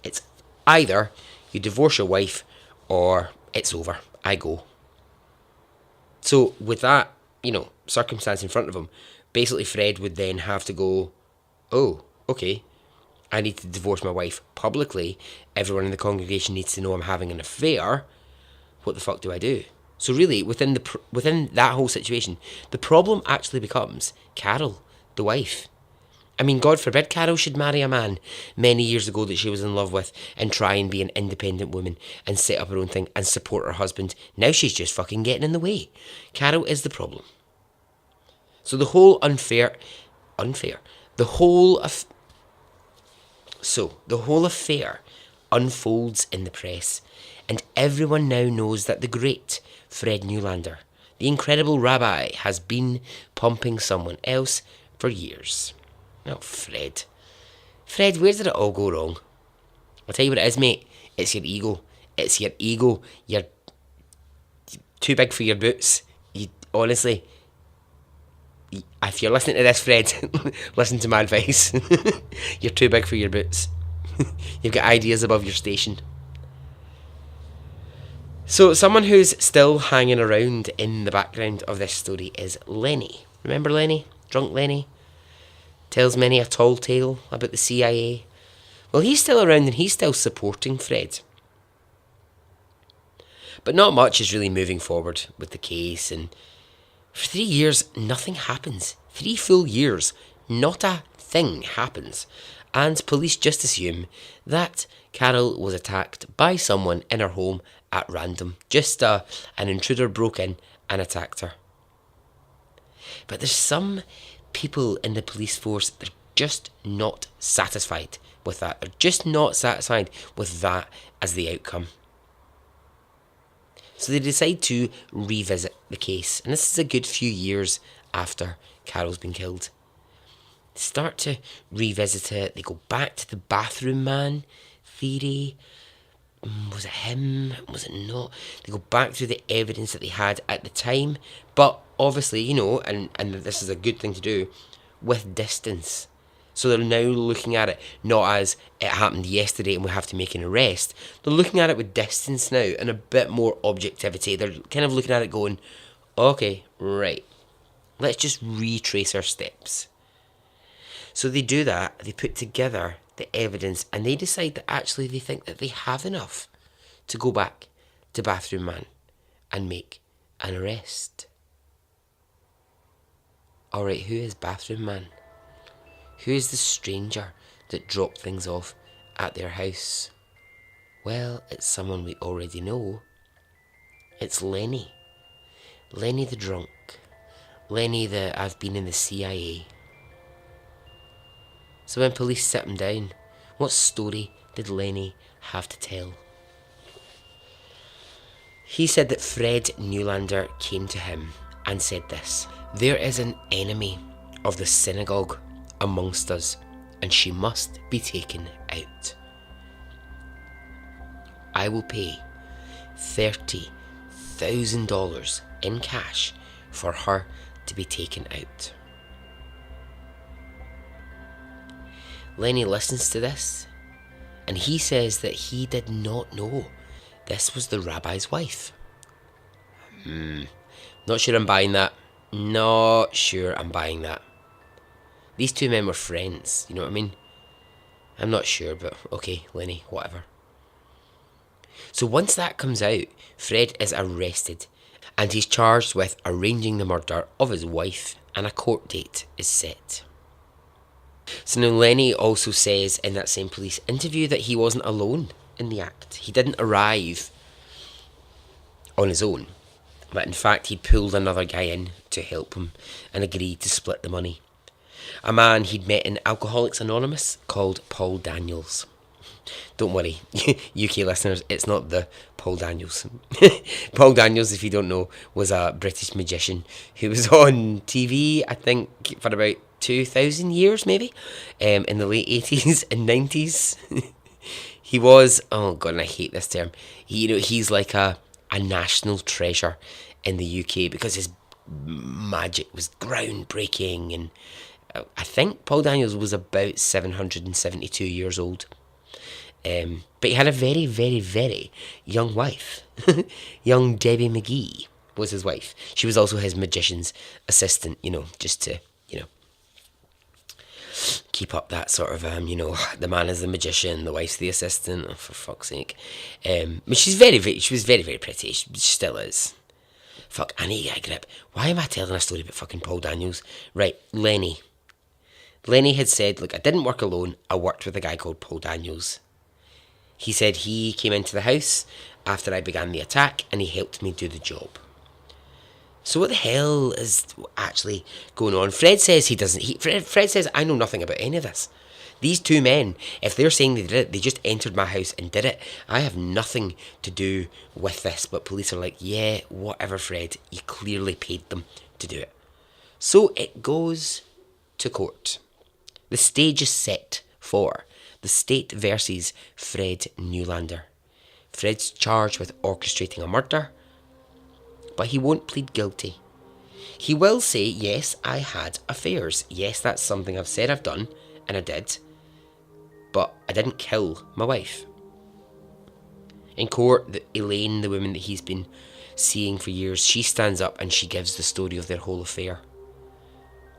It's either you divorce your wife or it's over. I go. So with that, circumstance in front of him, basically Fred would then have to go, oh, okay, I need to divorce my wife publicly. Everyone in the congregation needs to know I'm having an affair. What the fuck do I do? So really, within that whole situation, the problem actually becomes Carol, the wife. I mean, God forbid Carol should marry a man many years ago that she was in love with and try and be an independent woman and set up her own thing and support her husband. Now she's just fucking getting in the way. Carol is the problem. So the whole affair unfolds in the press, and everyone now knows that the great Fred Newlander, the incredible rabbi, has been pumping someone else for years. Oh, Fred. Fred, where did it all go wrong? I'll tell you what it is, mate. It's your ego. It's your ego. You're too big for your boots. Honestly, if you're listening to this, Fred, listen to my advice. You're too big for your boots. You've got ideas above your station. So someone who's still hanging around in the background of this story is Lenny. Remember Lenny? Drunk Lenny? Tells many a tall tale about the CIA. Well, he's still around and he's still supporting Fred. But not much is really moving forward with the case, and for 3 years, nothing happens. 3 full years, not a thing happens. And police just assume that Carol was attacked by someone in her home at random. Just an intruder broke in and attacked her. But there's some people in the police force that are just not satisfied with that. They're just not satisfied with that as the outcome. So they decide to revisit the case. And this is a good few years after Carol's been killed. They start to revisit it. They go back to the bathroom man theory. Was it him? Was it not? They go back through the evidence that they had at the time. But obviously, and this is a good thing to do, with distance. So they're now looking at it not as it happened yesterday and we have to make an arrest. They're looking at it with distance now and a bit more objectivity. They're kind of looking at it going, okay, right, let's just retrace our steps. So they do that, they put together the evidence and they decide that actually they think that they have enough to go back to Bathroom Man and make an arrest. Alright, who is Bathroom Man? Who is the stranger that dropped things off at their house? Well, it's someone we already know. It's Lenny. Lenny the drunk. Lenny the I've been in the CIA. So when police set him down, what story did Lenny have to tell? He said that Fred Newlander came to him and said this: there is an enemy of the synagogue amongst us, and she must be taken out. I will pay $30,000 in cash for her to be taken out. Lenny listens to this, and he says that he did not know this was the rabbi's wife. Not sure I'm buying that. Not sure I'm buying that. These two men were friends, you know what I mean? I'm not sure, but okay, Lenny, whatever. So once that comes out, Fred is arrested, and he's charged with arranging the murder of his wife, and a court date is set. So now Lenny also says in that same police interview that he wasn't alone in the act. He didn't arrive on his own, but in fact he pulled another guy in to help him and agreed to split the money. A man he'd met in Alcoholics Anonymous called Paul Daniels. Don't worry, UK listeners, it's not the Paul Daniels. Paul Daniels, if you don't know, was a British magician who was on TV, I think, for about 2,000 years, maybe, in the late 80s and 90s. He was, oh God, and I hate this term, he's like a national treasure in the UK because his magic was groundbreaking, and I think Paul Daniels was about 772 years old. But he had a very, very, very young wife. Young Debbie McGee was his wife. She was also his magician's assistant, just to, keep up that sort of, the man is the magician, the wife's the assistant, oh, for fuck's sake. But she was very, very pretty. She still is. Fuck, I need to get a grip. Why am I telling a story about fucking Paul Daniels? Right, Lenny. Lenny had said, look, I didn't work alone. I worked with a guy called Paul Daniels. He said he came into the house after I began the attack and he helped me do the job. So what the hell is actually going on? Fred says he doesn't. Fred says, I know nothing about any of this. These two men, if they're saying they did it, they just entered my house and did it. I have nothing to do with this. But police are like, yeah, whatever, Fred. You clearly paid them to do it. So it goes to court. The stage is set for the state versus Fred Newlander. Fred's charged with orchestrating a murder, but he won't plead guilty. He will say, yes, I had affairs. Yes, that's something I've said I've done, and I did, but I didn't kill my wife. In court, Elaine, the woman that he's been seeing for years, she stands up and she gives the story of their whole affair.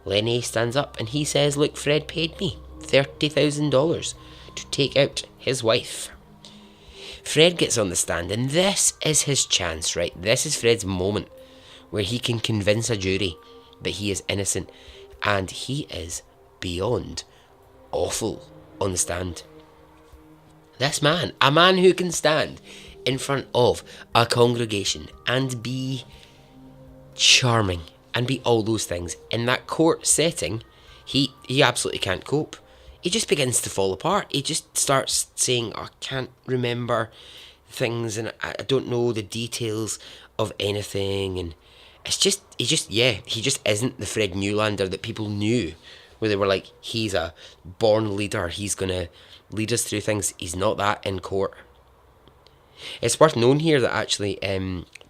Lenny stands up and he says, look, Fred paid me $30,000 to take out his wife. Fred gets on the stand, and this is his chance, right? This is Fred's moment where he can convince a jury that he is innocent, and he is beyond awful on the stand. This man, a man who can stand in front of a congregation and be charming and be all those things in that court setting, he absolutely can't cope. He just begins to fall apart. He just starts saying, I can't remember things and I don't know the details of anything. And he just isn't the Fred Newlander that people knew, where they were like, he's a born leader, he's going to lead us through things. He's not that in court. It's worth knowing here that actually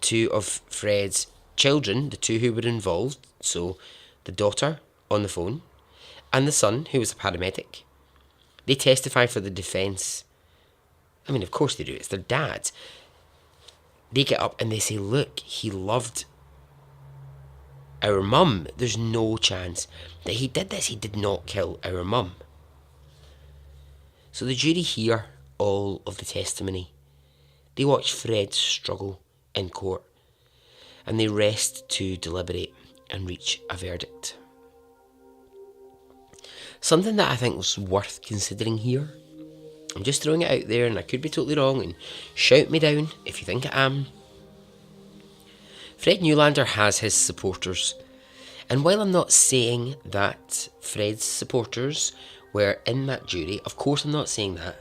two of Fred's children, the two who were involved, so the daughter on the phone and the son who was a paramedic, they testify for the defence. I mean, of course they do. It's their dad. They get up and they say, look, he loved our mum. There's no chance that he did this. He did not kill our mum. So the jury hear all of the testimony. They watch Fred struggle in court, and they rest to deliberate and reach a verdict. Something that I think was worth considering here, I'm just throwing it out there and I could be totally wrong, and shout me down if you think I am. Fred Newlander has his supporters, and while I'm not saying that Fred's supporters were in that jury, of course I'm not saying that,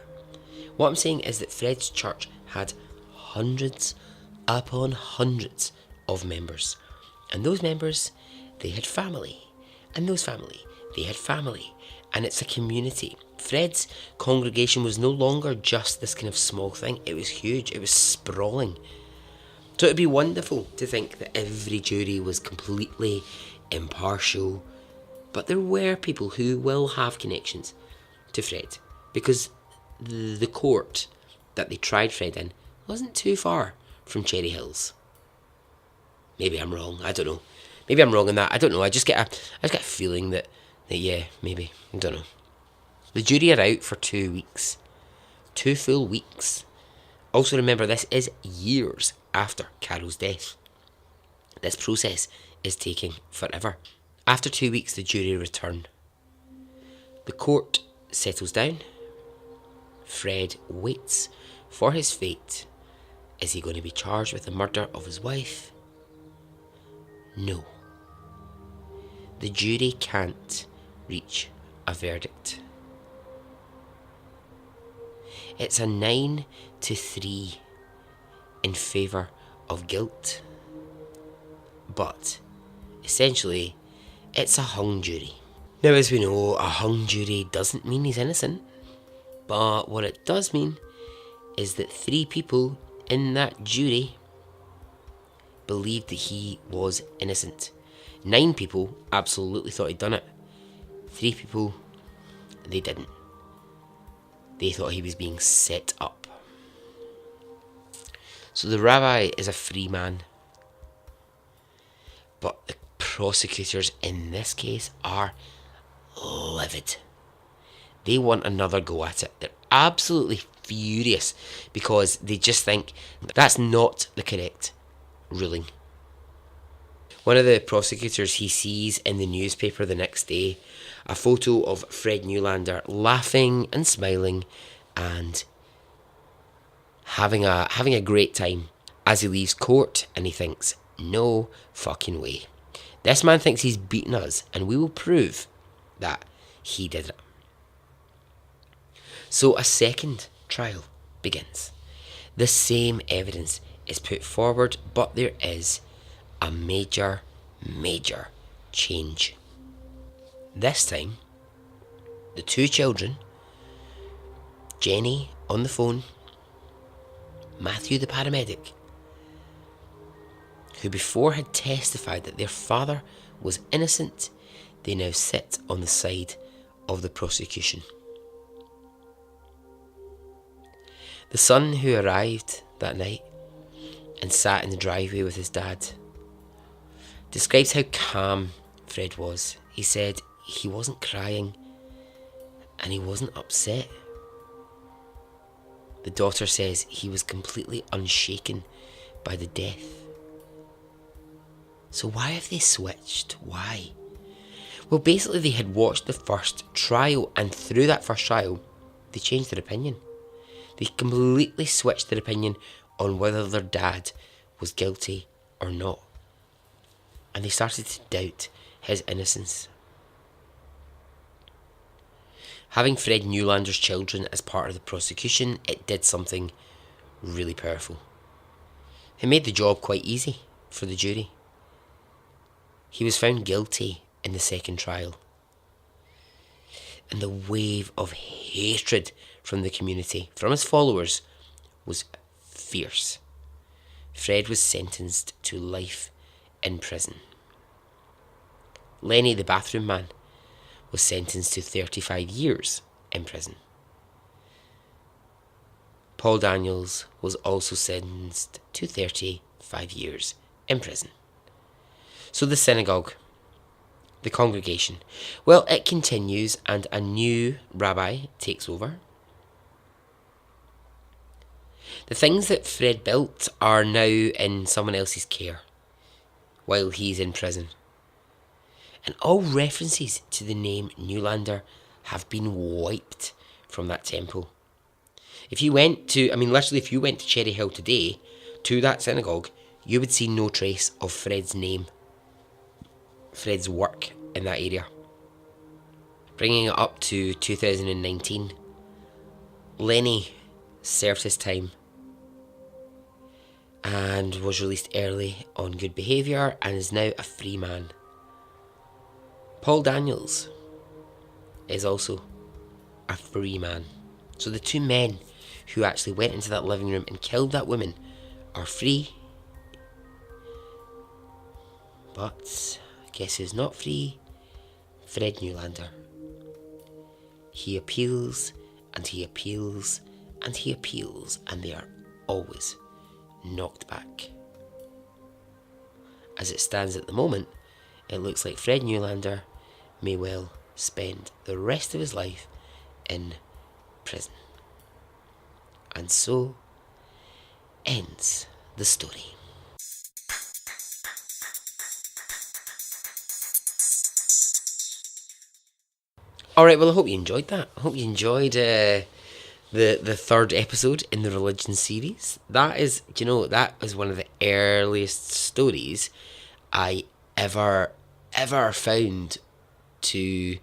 what I'm saying is that Fred's church had hundreds upon hundreds of members, and those members, they had family, and those family, they had family, and it's a community. Fred's congregation was no longer just this kind of small thing, it was huge, it was sprawling. So it'd be wonderful to think that every jury was completely impartial, but there were people who will have connections to Fred, because the court that they tried Fred in wasn't too far from Cherry Hills. Maybe I'm wrong, I don't know. Maybe I'm wrong in that, I don't know. I just get a feeling that yeah, maybe, I don't know. The jury are out for 2 weeks. 2 full weeks. Also remember, this is years after Carol's death. This process is taking forever. After 2 weeks, the jury return. The court settles down. Fred waits for his fate. Is he going to be charged with the murder of his wife? No. The jury can't reach a verdict. It's a 9-3 in favour of guilt. But essentially, it's a hung jury. Now, as we know, a hung jury doesn't mean he's innocent. But what it does mean is that 3 people in that jury believed that he was innocent. 9 people absolutely thought he'd done it. 3 people, they didn't. They thought he was being set up. So the rabbi is a free man. But the prosecutors in this case are livid. They want another go at it. They're absolutely furious because they just think that's not the correct ruling. One of the prosecutors, he sees in the newspaper the next day a photo of Fred Newlander laughing and smiling and having a great time as he leaves court, and he thinks, no fucking way. This man thinks he's beaten us, and we will prove that he did it. So a second trial begins. The same evidence is put forward, but there is a major change. This time, the 2 children, Jenny on the phone, Matthew the paramedic, who before had testified that their father was innocent, they now sit on the side of the prosecution. The son who arrived that night and sat in the driveway with his dad describes how calm Fred was. He said he wasn't crying and he wasn't upset. The daughter says he was completely unshaken by the death. So why have they switched? Why? Well, basically they had watched the first trial, and through that first trial they changed their opinion. They completely switched their opinion on whether their dad was guilty or not. And they started to doubt his innocence. Having Fred Newlander's children as part of the prosecution, it did something really powerful. It made the job quite easy for the jury. He was found guilty in the second trial. And the wave of hatred from the community, from his followers, was fierce. Fred was sentenced to life in prison. Lenny, the bathroom man, was sentenced to 35 years in prison. Paul Daniels was also sentenced to 35 years in prison. So the synagogue, the congregation, well, it continues, and a new rabbi takes over. The things that Fred built are now in someone else's care while he's in prison. And all references to the name Newlander have been wiped from that temple. If you went to, literally if you went to Cherry Hill today, to that synagogue, you would see no trace of Fred's name, Fred's work in that area. Bringing it up to 2019, Lenny served his time and was released early on good behaviour and is now a free man. Paul Daniels is also a free man. So the two men who actually went into that living room and killed that woman are free. But guess who's not free? Fred Newlander. He appeals and he appeals and he appeals, and they are always knocked back. As it stands at the moment, it looks like Fred Newlander may well spend the rest of his life in prison. And so ends the story. Alright, well, I hope you enjoyed that. I hope you enjoyed the third episode in the religion series. That is, that is one of the earliest stories I ever found to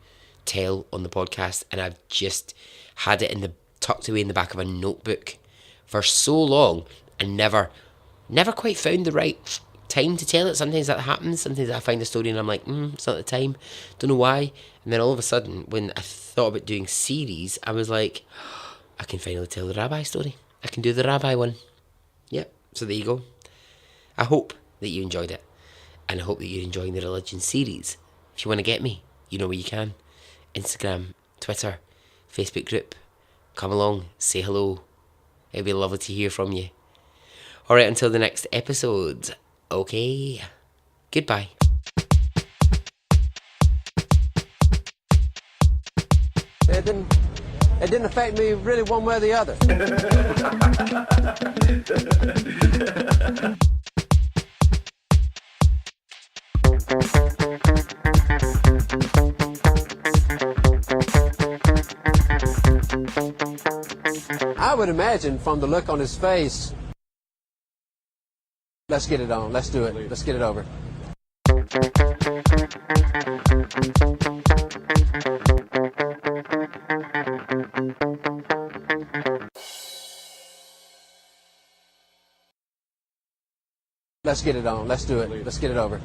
tell on the podcast, and I've just had it tucked away in the back of a notebook for so long and never quite found the right time to tell it. Sometimes that happens. Sometimes I find a story and I'm like, it's not the time. Don't know why. And then all of a sudden, when I thought about doing series, I was like, I can finally tell the rabbi story. I can do the rabbi one. Yep. So there you go. I hope that you enjoyed it, and I hope that you're enjoying the religion series. If you want to get me, you know where you can. Instagram, Twitter, Facebook group. Come along, say hello. It'd be lovely to hear from you. Alright, until the next episode. Okay. Goodbye. It didn't affect me really one way or the other. I would imagine from the look on his face, let's get it on, let's do it, let's get it over. Let's get it on, let's do it, let's get it over.